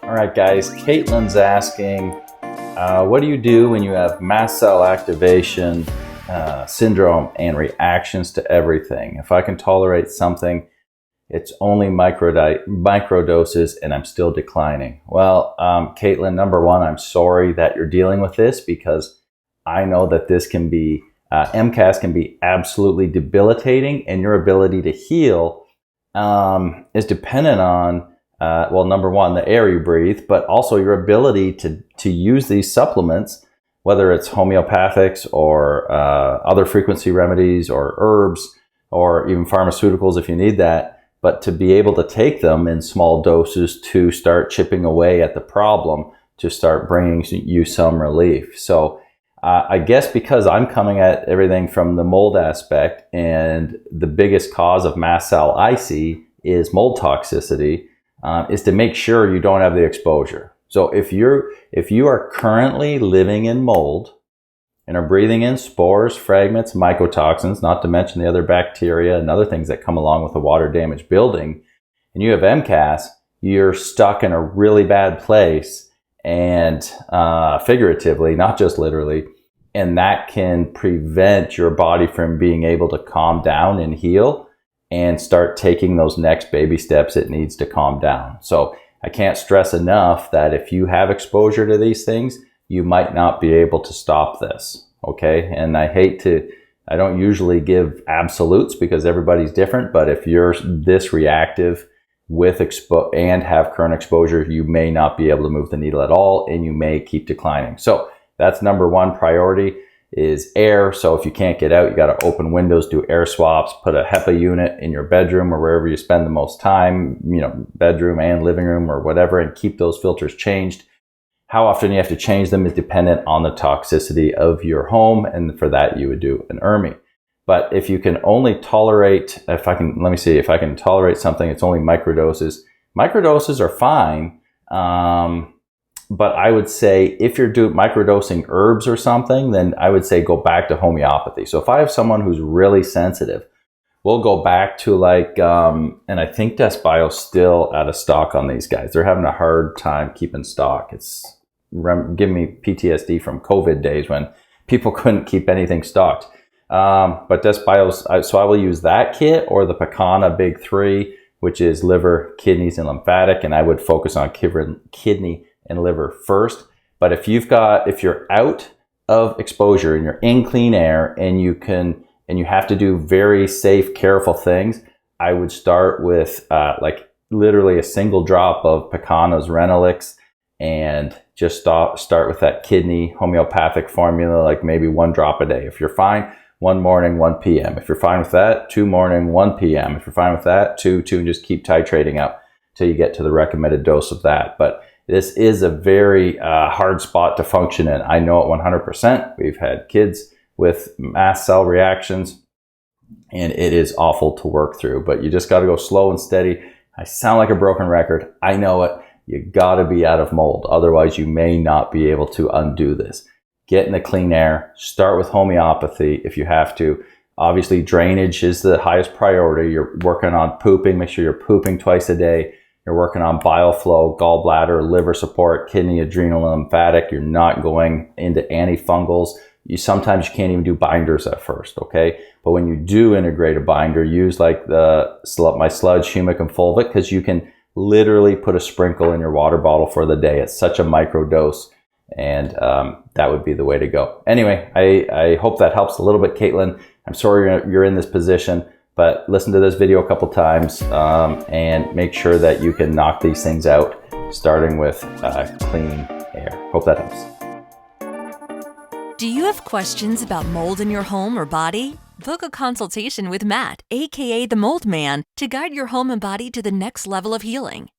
All right, guys, Caitlin's asking, what do you do when you have mast cell activation syndrome and reactions to everything? If I can tolerate something, it's only micro doses and I'm still declining. Well, Caitlin, number one, I'm sorry that you're dealing with this because I know that this can be, MCAS can be absolutely debilitating, and your ability to heal is dependent on well, number one, the air you breathe, but also your ability to use these supplements, whether it's homeopathics or other frequency remedies or herbs or even pharmaceuticals if you need that, but to be able to take them in small doses to start chipping away at the problem, to start bringing you some relief. So I guess because I'm coming at everything from the mold aspect, and the biggest cause of mast cell I see is mold toxicity, is to make sure you don't have the exposure. So if you are currently living in mold and are breathing in spores, fragments, mycotoxins, not to mention the other bacteria and other things that come along with a water damaged building, and you have MCAS, you're stuck in a really bad place, and figuratively, not just literally, and that can prevent your body from being able to calm down and heal and start taking those next baby steps it needs to calm down. So I can't stress enough that if you have exposure to these things, you might not be able to stop this, okay? And I don't usually give absolutes because everybody's different, but if you're this reactive with and have current exposure, you may not be able to move the needle at all, and you may keep declining. So that's number one priority is air. So if you can't get out, you got to open windows, do air swaps, put a HEPA unit in your bedroom or wherever you spend the most time, bedroom and living room or whatever, and keep those filters changed. How often you have to change them is dependent on the toxicity of your home, and for that you would do an ERMI. But if you can only tolerate, let me see if I can tolerate something, it's only microdoses. Microdoses are fine. But I would say if you're doing microdosing herbs or something, then I would say go back to homeopathy. So if I have someone who's really sensitive, we'll go back to and I think Desbio's still out of stock on these guys. They're having a hard time keeping stock. It's giving me PTSD from COVID days when people couldn't keep anything stocked. But Desbio's, so I will use that kit or the Pecana Big 3, which is liver, kidneys, and lymphatic. And I would focus on kidney and liver first. But if you're out of exposure and you're in clean air and you have to do very safe, careful things, I would start with literally a single drop of Pecana's Renalix and just start with that kidney homeopathic formula, like maybe 1 drop a day. If you're fine, 1 morning, 1 p.m. If you're fine with that, 2 morning, 1 p.m. If you're fine with that, 2, and just keep titrating up till you get to the recommended dose of that. But this is a very hard spot to function in. I know it 100%. We've had kids with mast cell reactions, and it is awful to work through. But you just got to go slow and steady. I sound like a broken record. I know it. You got to be out of mold. Otherwise, you may not be able to undo this. Get in the clean air. Start with homeopathy if you have to. Obviously, drainage is the highest priority. You're working on pooping. Make sure you're pooping twice a day. You're working on bile flow, gallbladder, liver support, kidney, adrenal, and lymphatic. You're not going into antifungals. Sometimes you can't even do binders at first, okay? But when you do integrate a binder, use my sludge, humic, and fulvic, because you can literally put a sprinkle in your water bottle for the day. It's such a micro dose, and that would be the way to go. Anyway, I hope that helps a little bit, Caitlin. I'm sorry you're in this position, but listen to this video a couple times and make sure that you can knock these things out, starting with clean air. Hope that helps. Do you have questions about mold in your home or body? Book a consultation with Matt, aka the Mold Man, to guide your home and body to the next level of healing.